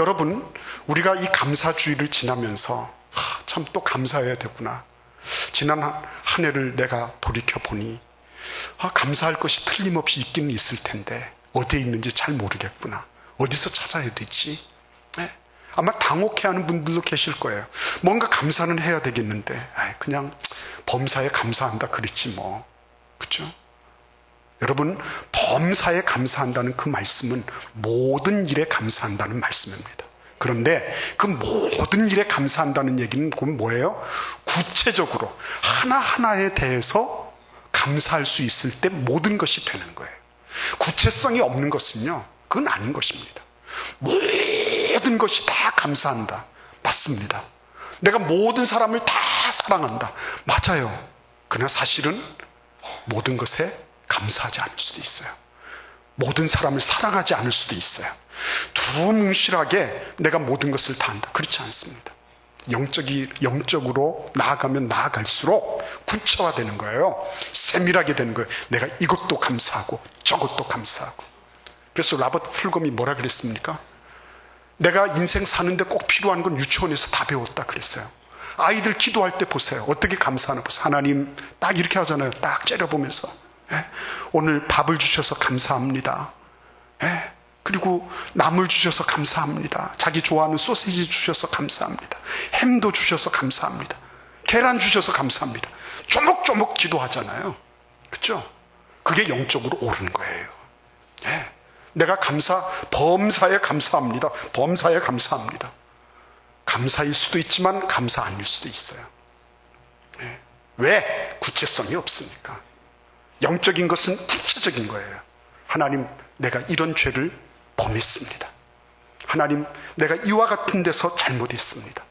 여러분, 우리가 이 감사주의를 지나면서 참 또 감사해야 되구나. 지난 한 해를 내가 돌이켜보니 감사할 것이 틀림없이 있기는 있을 텐데 어디에 있는지 잘 모르겠구나. 어디서 찾아야 되지? 네? 아마 당혹해하는 분들도 계실 거예요. 뭔가 감사는 해야 되겠는데 그냥 범사에 감사한다 그랬지 뭐. 그렇죠? 여러분, 범사에 감사한다는 그 말씀은 모든 일에 감사한다는 말씀입니다. 그런데 그 모든 일에 감사한다는 얘기는 그건 뭐예요? 구체적으로 하나하나에 대해서 감사할 수 있을 때 모든 것이 되는 거예요. 구체성이 없는 것은요, 그건 아닌 것입니다. 모든 것이 다 감사한다. 맞습니다. 내가 모든 사람을 다 사랑한다. 맞아요. 그러나 사실은 모든 것에 감사하지 않을 수도 있어요. 모든 사람을 사랑하지 않을 수도 있어요. 두뭉실하게 내가 모든 것을 다 한다. 그렇지 않습니다. 영적으로 나아가면 나아갈수록 구체화되는 거예요. 세밀하게 되는 거예요. 내가 이것도 감사하고 저것도 감사하고. 그래서 로버트 풀검이 뭐라 그랬습니까? 내가 인생 사는데 꼭 필요한 건 유치원에서 다 배웠다 그랬어요. 아이들 기도할 때 보세요. 어떻게 감사하나 보세요. 하나님 딱 이렇게 하잖아요. 딱 째려보면서 오늘 밥을 주셔서 감사합니다. 그리고 나물 주셔서 감사합니다. 자기 좋아하는 소시지 주셔서 감사합니다. 햄도 주셔서 감사합니다. 계란 주셔서 감사합니다. 조목조목 기도하잖아요. 그렇죠? 그게 영적으로 옳은 거예요. 내가 범사에 감사합니다. 범사에 감사합니다. 감사일 수도 있지만 감사 아닐 수도 있어요. 왜? 구체성이 없으니까. 영적인 것은 구체적인 거예요. 하나님, 내가 이런 죄를 범했습니다. 하나님, 내가 이와 같은 데서 잘못했습니다.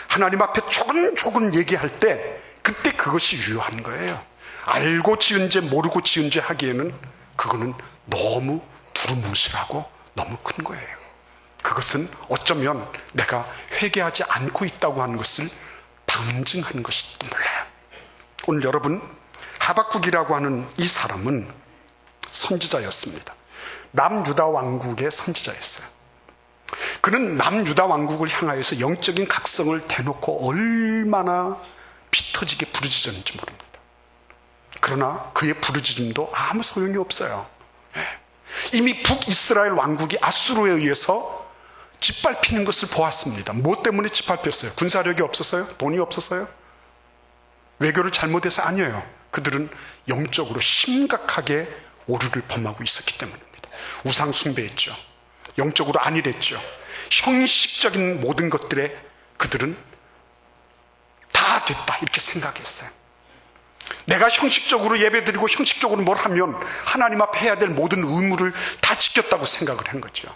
하나님 앞에 조근조근 얘기할 때 그때 그것이 유효한 거예요. 알고 지은 죄 모르고 지은 죄 하기에는 그거는 너무 두루뭉실하고 너무 큰 거예요. 그것은 어쩌면 내가 회개하지 않고 있다고 하는 것을 방증하는 것일지도 몰라요. 오늘 여러분, 하박국이라고 하는 이 사람은 선지자였습니다. 남유다 왕국의 선지자였어요. 그는 남유다 왕국을 향하여서 영적인 각성을 대놓고 얼마나 피 터지게 부르짖었는지 모릅니다. 그러나 그의 부르짖음도 아무 소용이 없어요. 이미 북이스라엘 왕국이 아수르에 의해서 짓밟히는 것을 보았습니다. 뭐 때문에 짓밟혔어요? 군사력이 없었어요? 돈이 없었어요? 외교를 잘못해서? 아니에요. 그들은 영적으로 심각하게 오류를 범하고 있었기 때문입니다. 우상 숭배했죠. 영적으로 안일했죠. 형식적인 모든 것들에 그들은 다 됐다 이렇게 생각했어요. 내가 형식적으로 예배드리고 형식적으로 뭘 하면 하나님 앞에 해야 될 모든 의무를 다 지켰다고 생각을 한 거죠.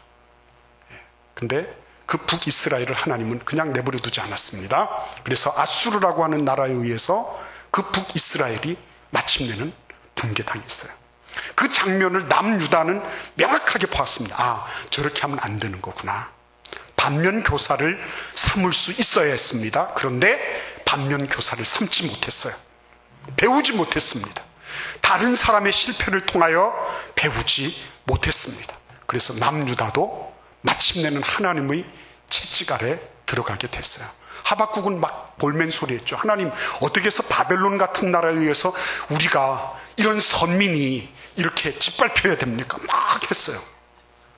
근데 그 북이스라엘을 하나님은 그냥 내버려 두지 않았습니다. 그래서 아수르라고 하는 나라에 의해서 그 북이스라엘이 마침내는 붕괴당했어요. 그 장면을 남유다는 명확하게 보았습니다. 저렇게 하면 안 되는 거구나. 반면교사를 삼을 수 있어야 했습니다. 그런데 반면교사를 삼지 못했어요. 배우지 못했습니다. 다른 사람의 실패를 통하여 배우지 못했습니다. 그래서 남유다도 마침내는 하나님의 채찍 아래 들어가게 됐어요. 하박국은 막 볼멘 소리했죠. 하나님, 어떻게 해서 바벨론 같은 나라에 의해서 우리가 이런 선민이 이렇게 짓밟혀야 됩니까? 막 했어요.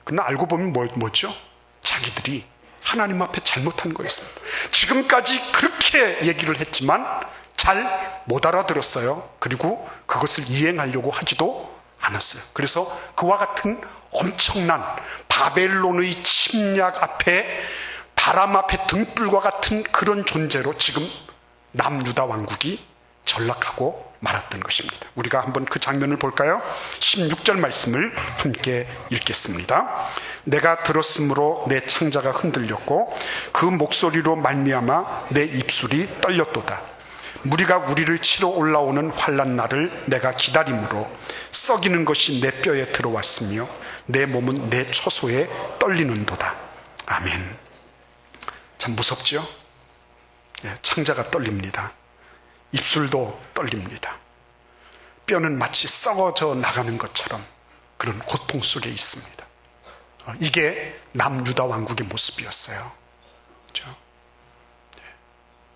그러나 알고 보면 뭐죠? 자기들이 하나님 앞에 잘못한 거였습니다. 지금까지 그렇게 얘기를 했지만 잘 못 알아들었어요. 그리고 그것을 이행하려고 하지도 않았어요. 그래서 그와 같은 엄청난 바벨론의 침략 앞에 바람 앞에 등불과 같은 그런 존재로 지금 남유다 왕국이 전락하고 말았던 것입니다. 우리가 한번 그 장면을 볼까요? 16절 말씀을 함께 읽겠습니다. 내가 들었으므로 내 창자가 흔들렸고 그 목소리로 말미암아 내 입술이 떨렸도다. 무리가 우리를 치러 올라오는 환난 날을 내가 기다림으로 썩이는 것이 내 뼈에 들어왔으며 내 몸은 내 초소에 떨리는도다. 아멘. 참 무섭죠? 창자가 떨립니다. 입술도 떨립니다. 뼈는 마치 썩어져 나가는 것처럼 그런 고통 속에 있습니다. 이게 남유다 왕국의 모습이었어요. 그렇죠?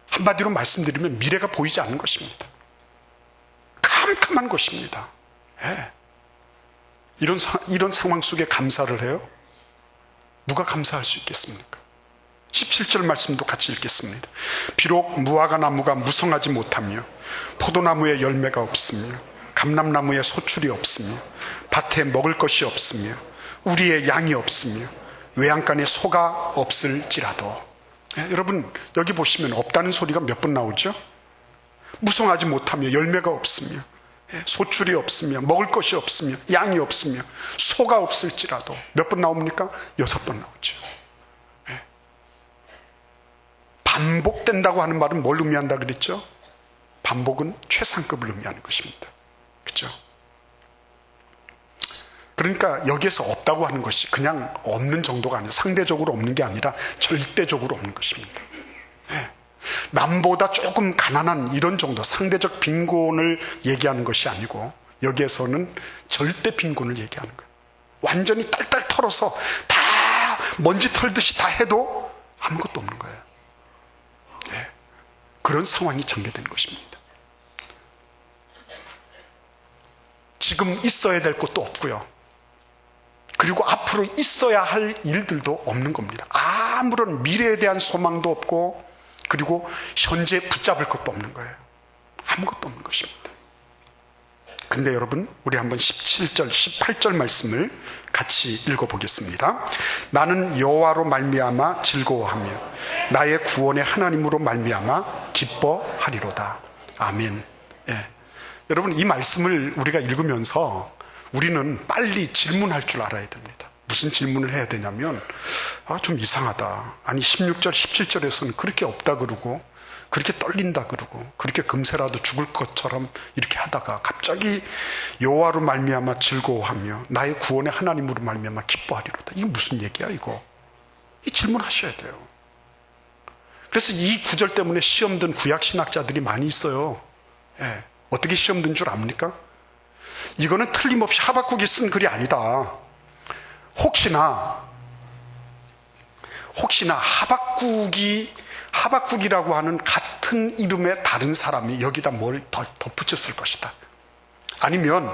한마디로 말씀드리면 미래가 보이지 않는 것입니다. 캄캄한 것입니다. 네. 이런 상황 속에 감사를 해요? 누가 감사할 수 있겠습니까? 17절 말씀도 같이 읽겠습니다. 비록 무화과 나무가 무성하지 못하며 포도나무에 열매가 없으며 감람나무에 소출이 없으며 밭에 먹을 것이 없으며 우리의 양이 없으며 외양간에 소가 없을지라도, 여러분 여기 보시면 없다는 소리가 몇 번 나오죠? 무성하지 못하며 열매가 없으며 소출이 없으며 먹을 것이 없으며 양이 없으며 소가 없을지라도 몇 번 나옵니까? 6번 나오죠. 반복된다고 하는 말은 뭘 의미한다 그랬죠? 반복은 최상급을 의미하는 것입니다. 그렇죠? 그러니까 여기에서 없다고 하는 것이 그냥 없는 정도가 아니라, 상대적으로 없는 게 아니라 절대적으로 없는 것입니다. 남보다 조금 가난한 이런 정도, 상대적 빈곤을 얘기하는 것이 아니고 여기에서는 절대 빈곤을 얘기하는 거예요. 완전히 딸딸 털어서 다 먼지 털듯이 다 해도 아무것도 없는 거예요. 그런 상황이 전개된 것입니다. 지금 있어야 될 것도 없고요. 그리고 앞으로 있어야 할 일들도 없는 겁니다. 아무런 미래에 대한 소망도 없고, 그리고 현재 붙잡을 것도 없는 거예요. 아무것도 없는 것입니다. 근데 여러분, 우리 한번 17절, 18절 말씀을 같이 읽어보겠습니다. 나는 여호와로 말미암아 즐거워하며 나의 구원의 하나님으로 말미암아 기뻐하리로다. 아멘. 여러분, 이 말씀을 우리가 읽으면서 우리는 빨리 질문할 줄 알아야 됩니다. 무슨 질문을 해야 되냐면, 좀 이상하다. 아니 16절, 17절에서는 그렇게 없다 그러고 그렇게 떨린다 그러고 그렇게 금세라도 죽을 것처럼 이렇게 하다가 갑자기 여호와로 말미암아 즐거워하며 나의 구원의 하나님으로 말미암아 기뻐하리로다. 이게 무슨 얘기야 이거? 이 질문하셔야 돼요. 그래서 이 구절 때문에 시험 든 구약 신학자들이 많이 있어요. 어떻게 시험 든 줄 압니까? 이거는 틀림없이 하박국이 쓴 글이 아니다. 혹시나 하박국이라고 하는 같은 이름의 다른 사람이 여기다 뭘 더 덧붙였을 것이다. 아니면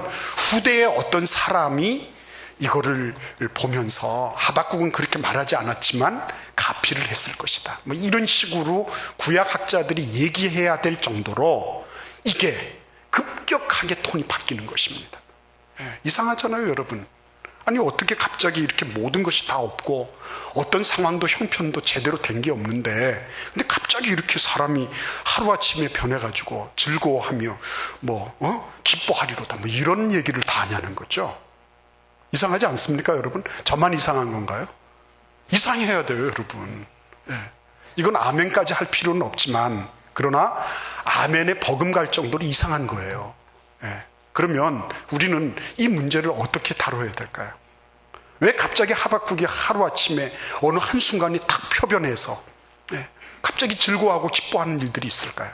후대의 어떤 사람이 이거를 보면서 하박국은 그렇게 말하지 않았지만 가피를 했을 것이다. 뭐 이런 식으로 구약학자들이 얘기해야 될 정도로 이게 급격하게 톤이 바뀌는 것입니다. 이상하잖아요, 여러분. 아니 어떻게 갑자기 이렇게 모든 것이 다 없고 어떤 상황도 형편도 제대로 된 게 없는데, 근데 갑자기 이렇게 사람이 하루아침에 변해가지고 즐거워하며 기뻐하리로다 뭐 이런 얘기를 다 하냐는 거죠. 이상하지 않습니까, 여러분? 저만 이상한 건가요? 이상해야 돼요, 여러분. 이건 아멘까지 할 필요는 없지만, 그러나 아멘에 버금갈 정도로 이상한 거예요. 그러면 우리는 이 문제를 어떻게 다뤄야 될까요? 왜 갑자기 하박국이 하루아침에 어느 한순간에 딱 표변해서 갑자기 즐거워하고 기뻐하는 일들이 있을까요?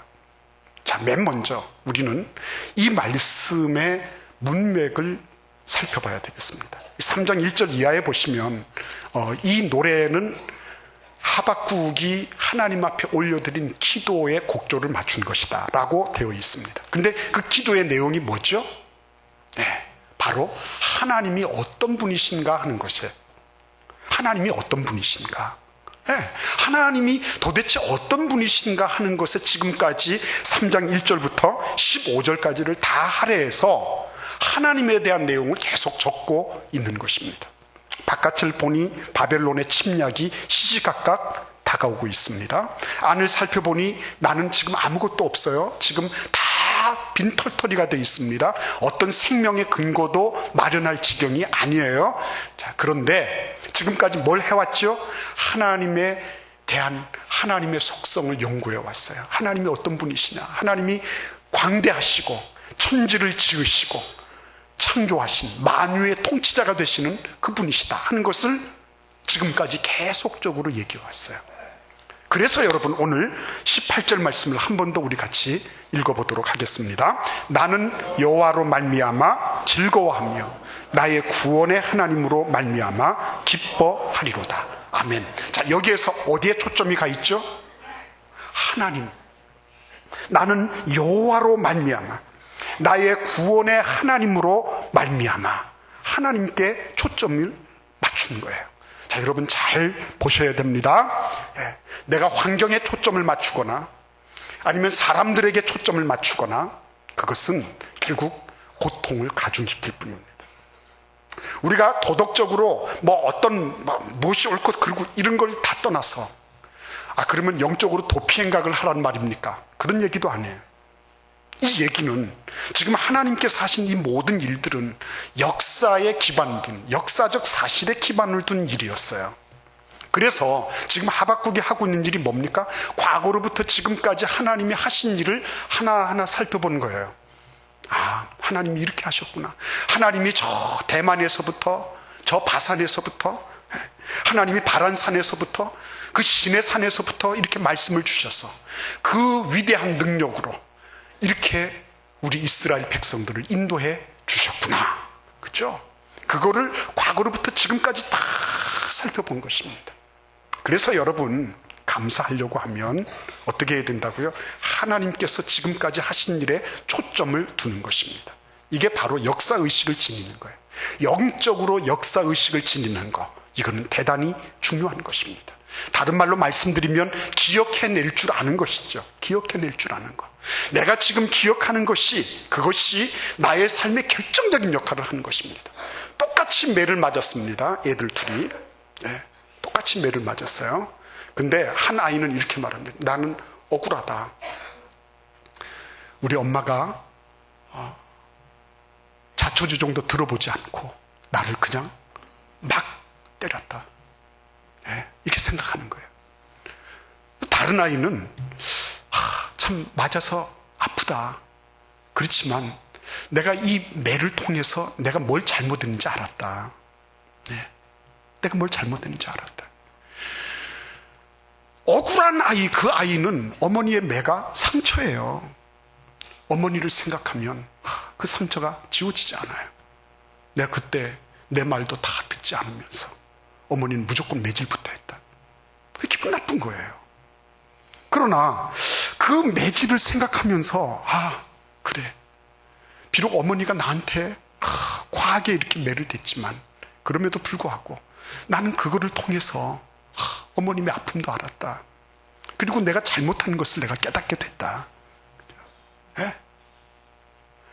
자, 맨 먼저 우리는 이 말씀의 문맥을 살펴봐야 되겠습니다. 3장 1절 이하에 보시면 이 노래는 하박국이 하나님 앞에 올려드린 기도의 곡조를 맞춘 것이다 라고 되어 있습니다. 근데 그 기도의 내용이 뭐죠? 바로 하나님이 어떤 분이신가 하는 것이에요. 하나님이 어떤 분이신가? 하나님이 도대체 어떤 분이신가 하는 것에 지금까지 3장 1절부터 15절까지를 다 할애해서 하나님에 대한 내용을 계속 적고 있는 것입니다. 바깥을 보니 바벨론의 침략이 시시각각 다가오고 있습니다. 안을 살펴보니 나는 지금 아무것도 없어요. 지금 다 빈털터리가 되어 있습니다. 어떤 생명의 근거도 마련할 지경이 아니에요. 자, 그런데 지금까지 뭘 해왔죠? 하나님에 대한 하나님의 속성을 연구해 왔어요. 하나님이 어떤 분이시냐? 하나님이 광대하시고 천지를 지으시고 창조하신 만유의 통치자가 되시는 그분이시다 하는 것을 지금까지 계속적으로 얘기해 왔어요. 그래서 여러분 오늘 18절 말씀을 한 번 더 우리 같이 읽어보도록 하겠습니다. 나는 여호와로 말미암아 즐거워하며 나의 구원의 하나님으로 말미암아 기뻐하리로다. 아멘. 자, 여기에서 어디에 초점이 가 있죠? 하나님. 나는 여호와로 말미암아 나의 구원의 하나님으로 말미암아 하나님께 초점을 맞추는 거예요. 자, 여러분 잘 보셔야 됩니다. 내가 환경에 초점을 맞추거나 아니면 사람들에게 초점을 맞추거나 그것은 결국 고통을 가중시킬 뿐입니다. 우리가 도덕적으로 무엇이 옳고 그리고 이런 걸 다 떠나서 그러면 영적으로 도피행각을 하라는 말입니까? 그런 얘기도 안 해요. 이 얘기는 지금 하나님께서 하신 이 모든 일들은 역사에 기반둔, 역사적 사실에 기반을 둔 일이었어요. 그래서 지금 하박국이 하고 있는 일이 뭡니까? 과거로부터 지금까지 하나님이 하신 일을 하나하나 살펴보는 거예요. 하나님이 이렇게 하셨구나. 하나님이 저 대만에서부터, 저 바산에서부터, 하나님이 바란산에서부터, 그 신의 산에서부터 이렇게 말씀을 주셔서 그 위대한 능력으로 이렇게 우리 이스라엘 백성들을 인도해 주셨구나. 그죠? 그거를 과거로부터 지금까지 다 살펴본 것입니다. 그래서 여러분 감사하려고 하면 어떻게 해야 된다고요? 하나님께서 지금까지 하신 일에 초점을 두는 것입니다. 이게 바로 역사의식을 지니는 거예요. 영적으로 역사의식을 지니는 거, 이거는 대단히 중요한 것입니다. 다른 말로 말씀드리면 기억해낼 줄 아는 것이죠. 기억해낼 줄 아는 것. 내가 지금 기억하는 것이 그것이 나의 삶의 결정적인 역할을 하는 것입니다. 똑같이 매를 맞았습니다. 애들 둘이. 똑같이 매를 맞았어요. 근데 한 아이는 이렇게 말합니다. 나는 억울하다. 우리 엄마가 자초지 정도 들어보지 않고 나를 그냥 막 때렸다. 이렇게 생각하는 거예요. 다른 아이는 참 맞아서 아프다. 그렇지만 내가 이 매를 통해서 내가 뭘 잘못했는지 알았다. 내가 뭘 잘못했는지 알았다. 억울한 아이, 그 아이는 어머니의 매가 상처예요. 어머니를 생각하면 그 상처가 지워지지 않아요. 내가 그때 내 말도 다 듣지 않으면서 어머니는 무조건 매질부터 했다. 그게 기분 나쁜 거예요. 그러나 그 매질을 생각하면서 그래. 비록 어머니가 나한테 과하게 이렇게 매를 댔지만 그럼에도 불구하고 나는 그거를 통해서 어머님의 아픔도 알았다. 그리고 내가 잘못한 것을 내가 깨닫게 됐다.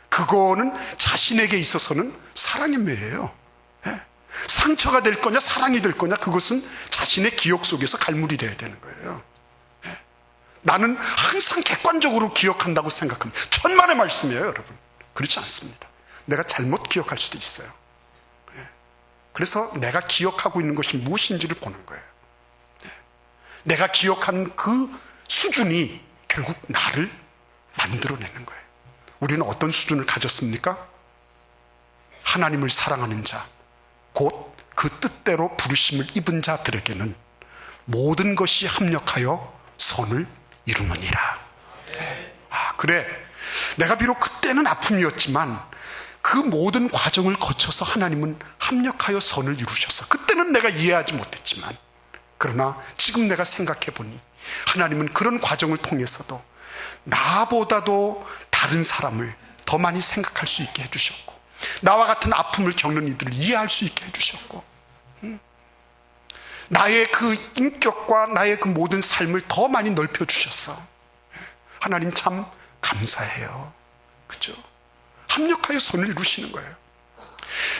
그거는 자신에게 있어서는 사랑의 매예요. 상처가 될 거냐 사랑이 될 거냐 그것은 자신의 기억 속에서 갈무리 돼야 되는 거예요. 나는 항상 객관적으로 기억한다고 생각합니다. 천만의 말씀이에요, 여러분. 그렇지 않습니다. 내가 잘못 기억할 수도 있어요. 그래서 내가 기억하고 있는 것이 무엇인지를 보는 거예요. 내가 기억하는 그 수준이 결국 나를 만들어내는 거예요. 우리는 어떤 수준을 가졌습니까? 하나님을 사랑하는 자, 곧 그 뜻대로 부르심을 입은 자들에게는 모든 것이 합력하여 선을 이루느니라. 그래. 내가 비록 그때는 아픔이었지만 그 모든 과정을 거쳐서 하나님은 합력하여 선을 이루셔서 그때는 내가 이해하지 못했지만 그러나 지금 내가 생각해 보니 하나님은 그런 과정을 통해서도 나보다도 다른 사람을 더 많이 생각할 수 있게 해주셨고 나와 같은 아픔을 겪는 이들을 이해할 수 있게 해주셨고 나의 그 인격과 나의 그 모든 삶을 더 많이 넓혀주셨어. 하나님 참 감사해요. 그렇죠? 합력하여 선을 이루시는 거예요.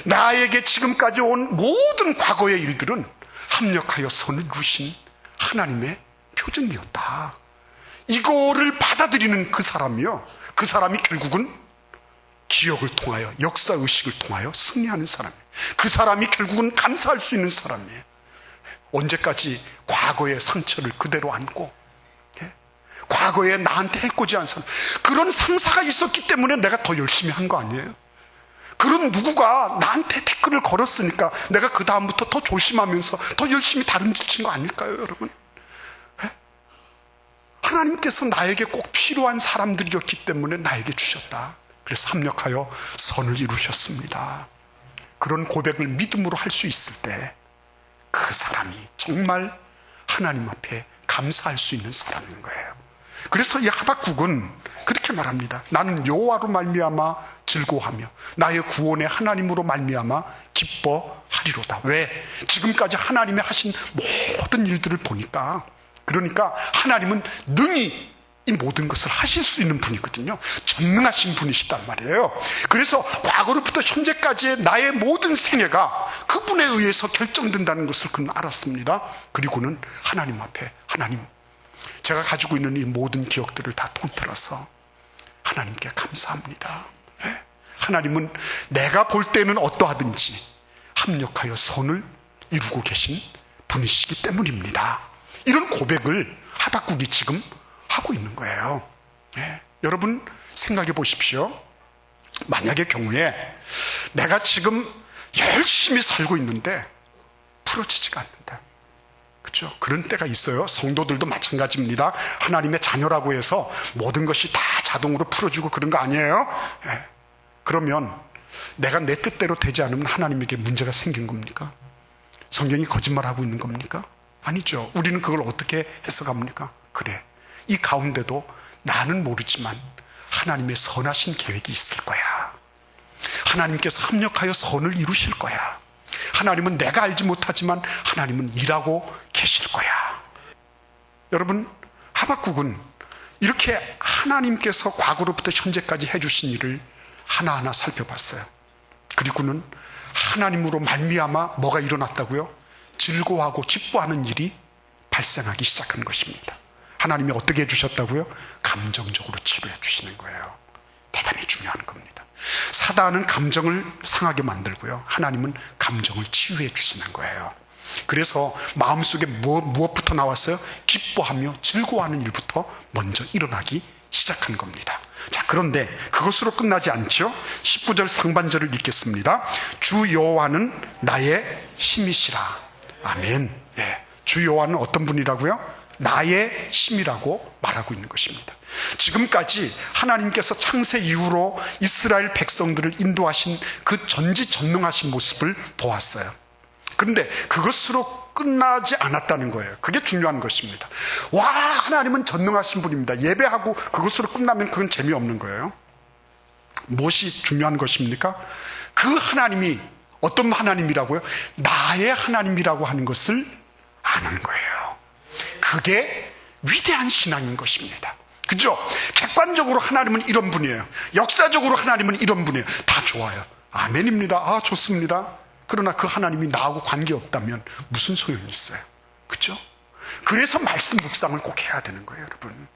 나에게 지금까지 온 모든 과거의 일들은 합력하여 선을 이루신 하나님의 표징이었다. 이거를 받아들이는 그 사람이요. 그 사람이 결국은 기억을 통하여 역사의식을 통하여 승리하는 사람이에요. 그 사람이 결국은 감사할 수 있는 사람이에요. 언제까지 과거의 상처를 그대로 안고 과거에 나한테 해코지 않은 사람, 그런 상사가 있었기 때문에 내가 더 열심히 한 거 아니에요? 그런 누구가 나한테 댓글을 걸었으니까 내가 그 다음부터 더 조심하면서 더 열심히 다른 짓 친 거 아닐까요, 여러분? 하나님께서 나에게 꼭 필요한 사람들이었기 때문에 나에게 주셨다. 그래서 합력하여 선을 이루셨습니다. 그런 고백을 믿음으로 할 수 있을 때 그 사람이 정말 하나님 앞에 감사할 수 있는 사람인 거예요. 그래서 이 하박국은 그렇게 말합니다. 나는 여호와로 말미암아 즐거워하며 나의 구원의 하나님으로 말미암아 기뻐하리로다. 왜? 지금까지 하나님이 하신 모든 일들을 보니까, 그러니까 하나님은 능히 이 모든 것을 하실 수 있는 분이거든요. 전능하신 분이시단 말이에요. 그래서 과거로부터 현재까지의 나의 모든 생애가 그분에 의해서 결정된다는 것을 그는 알았습니다. 그리고는 하나님 앞에, 하나님, 제가 가지고 있는 이 모든 기억들을 다 통틀어서 하나님께 감사합니다. 하나님은 내가 볼 때는 어떠하든지 합력하여 선을 이루고 계신 분이시기 때문입니다. 이런 고백을 하박국이 지금 하고 있는 거예요. 여러분 생각해 보십시오. 만약의 경우에 내가 지금 열심히 살고 있는데 풀어지지가 않는다. 그렇죠? 그런 때가 있어요. 성도들도 마찬가지입니다. 하나님의 자녀라고 해서 모든 것이 다 자동으로 풀어지고 그런 거 아니에요. 그러면 내가 내 뜻대로 되지 않으면 하나님에게 문제가 생긴 겁니까? 성경이 거짓말하고 있는 겁니까? 아니죠. 우리는 그걸 어떻게 해석합니까? 그래, 이 가운데도 나는 모르지만 하나님의 선하신 계획이 있을 거야. 하나님께서 합력하여 선을 이루실 거야. 하나님은 내가 알지 못하지만 하나님은 일하고 계실 거야. 여러분, 하박국은 이렇게 하나님께서 과거로부터 현재까지 해주신 일을 하나하나 살펴봤어요. 그리고는 하나님으로 말미암아 뭐가 일어났다고요? 즐거워하고 기뻐하는 일이 발생하기 시작한 것입니다. 하나님이 어떻게 해주셨다고요? 감정적으로 치료해 주시는 거예요. 대단히 중요한 겁니다. 사단은 감정을 상하게 만들고요, 하나님은 감정을 치유해 주시는 거예요. 그래서 마음속에 무엇부터 나왔어요? 기뻐하며 즐거워하는 일부터 먼저 일어나기 시작한 겁니다. 자, 그런데 그것으로 끝나지 않죠. 19절 상반절을 읽겠습니다. 주 여호와는 나의 힘이시라. 아멘. 주 여호와는 어떤 분이라고요? 나의 힘이라고 말하고 있는 것입니다. 지금까지 하나님께서 창세 이후로 이스라엘 백성들을 인도하신 그 전지전능하신 모습을 보았어요. 그런데 그것으로 끝나지 않았다는 거예요. 그게 중요한 것입니다. 와, 하나님은 전능하신 분입니다. 예배하고 그것으로 끝나면 그건 재미없는 거예요. 무엇이 중요한 것입니까? 그 하나님이 어떤 하나님이라고요? 나의 하나님이라고 하는 것을 아는 거예요. 그게 위대한 신앙인 것입니다. 그죠? 객관적으로 하나님은 이런 분이에요. 역사적으로 하나님은 이런 분이에요. 다 좋아요. 아멘입니다. 아, 좋습니다. 그러나 그 하나님이 나하고 관계없다면 무슨 소용이 있어요? 그죠? 그래서 말씀 묵상을 꼭 해야 되는 거예요, 여러분.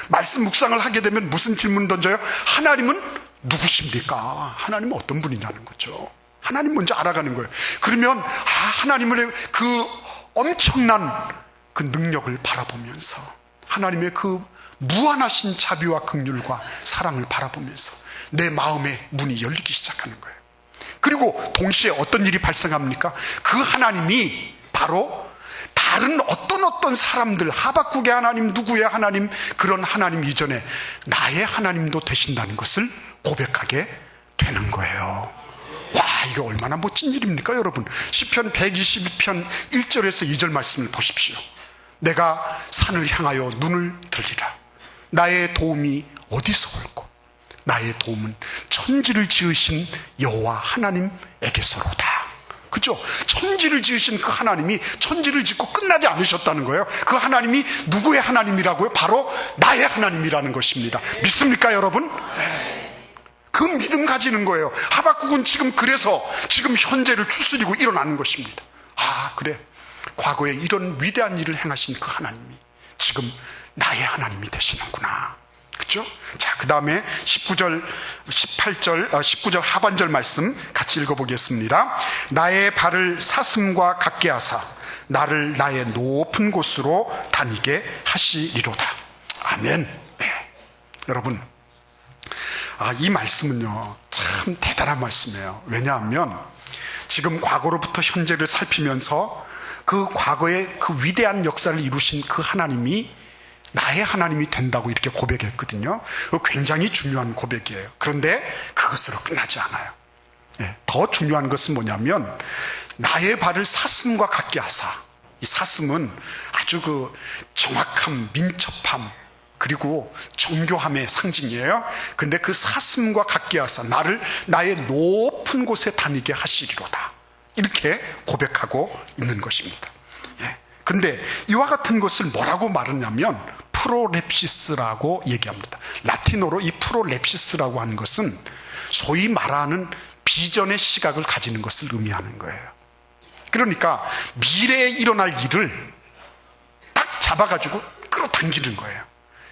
말씀 묵상을 하게 되면 무슨 질문 던져요? 하나님은 누구십니까? 하나님은 어떤 분이냐는 거죠. 하나님 먼저 알아가는 거예요. 그러면 하나님의 그 엄청난 그 능력을 바라보면서, 하나님의 그 무한하신 자비와 긍휼과 사랑을 바라보면서 내 마음의 문이 열리기 시작하는 거예요. 그리고 동시에 어떤 일이 발생합니까? 그 하나님이 바로 다른 어떤 사람들, 하박국의 하나님, 누구의 하나님, 그런 하나님 이전에 나의 하나님도 되신다는 것을 고백하게 되는 거예요. 와, 이게 얼마나 멋진 일입니까, 여러분? 시편 122편 1절에서 2절 말씀을 보십시오. 내가 산을 향하여 눈을 들리라. 나의 도움이 어디서 올고 나의 도움은 천지를 지으신 여호와 하나님에게서로다. 그죠? 천지를 지으신 그 하나님이 천지를 짓고 끝나지 않으셨다는 거예요. 그 하나님이 누구의 하나님이라고요? 바로 나의 하나님이라는 것입니다. 믿습니까, 여러분? 그 믿음 가지는 거예요. 하박국은 지금 그래서 지금 현재를 추스리고 일어나는 것입니다. 아, 그래, 과거에 이런 위대한 일을 행하신 그 하나님이 지금 나의 하나님이 되시는구나. 그렇죠? 자, 그 다음에 19절 하반절 말씀 같이 읽어보겠습니다. 나의 발을 사슴과 같게 하사 나를 나의 높은 곳으로 다니게 하시리로다. 아멘. 네. 여러분, 이 말씀은요, 참 대단한 말씀이에요. 왜냐하면 지금 과거로부터 현재를 살피면서 그 과거의 그 위대한 역사를 이루신 그 하나님이 나의 하나님이 된다고 이렇게 고백했거든요. 굉장히 중요한 고백이에요. 그런데 그것으로 끝나지 않아요. 더 중요한 것은 뭐냐면 나의 발을 사슴과 같게 하사. 이 사슴은 아주 그 정확함, 민첩함, 그리고 정교함의 상징이에요. 근데 그 사슴과 같게 하사 나를 나의 높은 곳에 다니게 하시리로다. 이렇게 고백하고 있는 것입니다. 근데 이와 같은 것을 뭐라고 말하냐면 프로렙시스라고 얘기합니다. 라틴어로 이 프로렙시스라고 하는 것은 소위 말하는 비전의 시각을 가지는 것을 의미하는 거예요. 그러니까 미래에 일어날 일을 딱 잡아가지고 끌어당기는 거예요.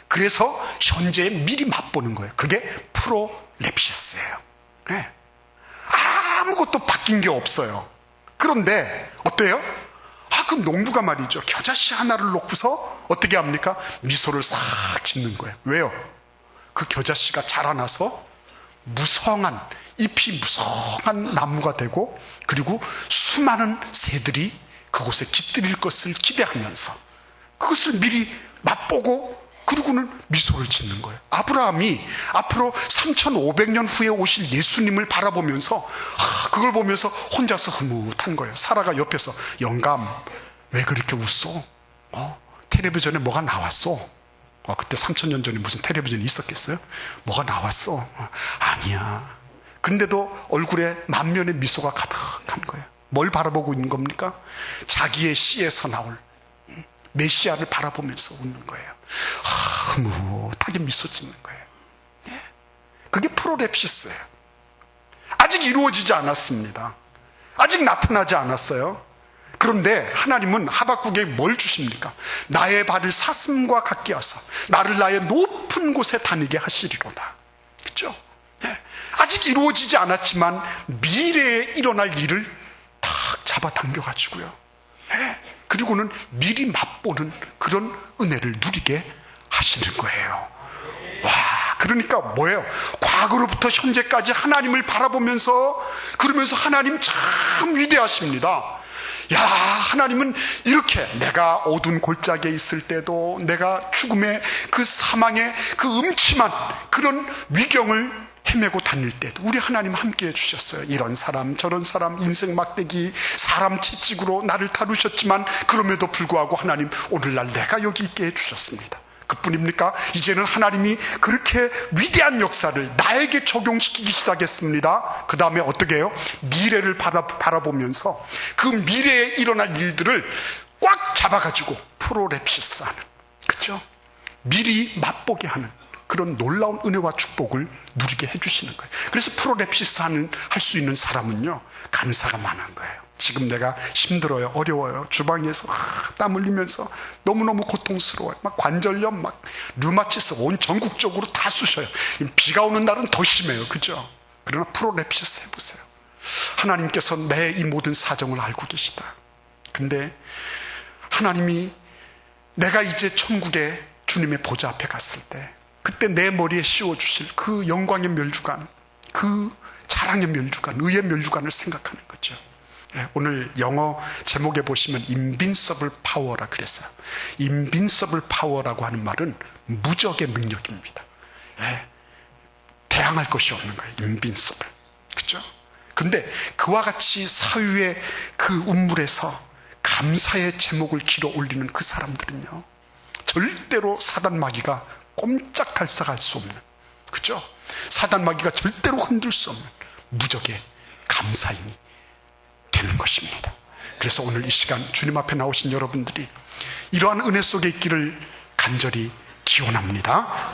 그래서 현재에 미리 맛보는 거예요. 그게 프로렙시스예요. 아무것도 바뀐 게 없어요. 그런데 어때요? 그 농부가 말이죠. 겨자씨 하나를 놓고서 어떻게 합니까? 미소를 싹 짓는 거예요. 왜요? 그 겨자씨가 자라나서 무성한, 잎이 무성한 나무가 되고, 그리고 수많은 새들이 그곳에 깃들일 것을 기대하면서 그것을 미리 맛보고 그리고는 미소를 짓는 거예요. 아브라함이 앞으로 3500년 후에 오실 예수님을 바라보면서 그걸 보면서 혼자서 흐뭇한 거예요. 사라가 옆에서 영감 왜 그렇게 웃어? 텔레비전에 뭐가 나왔어? 그때 3000년 전에 무슨 텔레비전이 있었겠어요? 뭐가 나왔어? 아니야. 근데도 얼굴에 만면의 미소가 가득한 거예요. 뭘 바라보고 있는 겁니까? 자기의 씨에서 나올 메시아를 바라보면서 웃는 거예요. 흐뭇하게 미소 짓는 거예요. 그게 프로렙시스예요. 아직 이루어지지 않았습니다. 아직 나타나지 않았어요. 그런데 하나님은 하박국에 뭘 주십니까? 나의 발을 사슴과 같게 하사 나를 나의 높은 곳에 다니게 하시리로다. 그렇죠? 아직 이루어지지 않았지만 미래에 일어날 일을 딱 잡아당겨가지고요. 그리고는 미리 맛보는 그런 은혜를 누리게 하시는 거예요. 와, 그러니까 뭐예요? 과거로부터 현재까지 하나님을 바라보면서 그러면서 하나님 참 위대하십니다. 야, 하나님은 이렇게 내가 어두운 골짜기에 있을 때도 내가 죽음의 그 사망의 그 음침한 그런 위경을 헤매고 다닐 때도 우리 하나님 함께 해주셨어요. 이런 사람 저런 사람 인생 막대기 사람 채찍으로 나를 다루셨지만 그럼에도 불구하고 하나님 오늘날 내가 여기 있게 해주셨습니다. 그뿐입니까? 이제는 하나님이 그렇게 위대한 역사를 나에게 적용시키기 시작했습니다. 그 다음에 어떻게 해요? 미래를 바라보면서 그 미래에 일어날 일들을 꽉 잡아가지고 프로렙시스하는, 그렇죠? 미리 맛보게 하는 그런 놀라운 은혜와 축복을 누리게 해주시는 거예요. 그래서 프로렙시스 할 수 있는 사람은요, 감사가 많은 거예요. 지금 내가 힘들어요, 어려워요, 주방에서 땀 흘리면서 너무너무 고통스러워요, 막 관절염, 막 류마티스 온 전국적으로 다 쑤셔요. 비가 오는 날은 더 심해요, 그죠? 그러나 프로렙시스 해보세요. 하나님께서 내 이 모든 사정을 알고 계시다. 근데 하나님이 내가 이제 천국에 주님의 보좌 앞에 갔을 때 그때 내 머리에 씌워주실 그 영광의 멸주관, 그 자랑의 멸주관, 의의 멸주관을 생각하는 거죠. 오늘 영어 제목에 보시면 invincible power라 그랬어요. invincible power라고 하는 말은 무적의 능력입니다. 대항할 것이 없는 거예요. invincible. 그렇죠? 근데 그와 같이 사유의 그 운물에서 감사의 제목을 길어 올리는 그 사람들은요, 절대로 사단 마귀가 꼼짝달싹할 수 없는, 그죠? 사단 마귀가 절대로 흔들 수 없는 무적의 감사인이 되는 것입니다. 그래서 오늘 이 시간 주님 앞에 나오신 여러분들이 이러한 은혜 속에 있기를 간절히 기원합니다.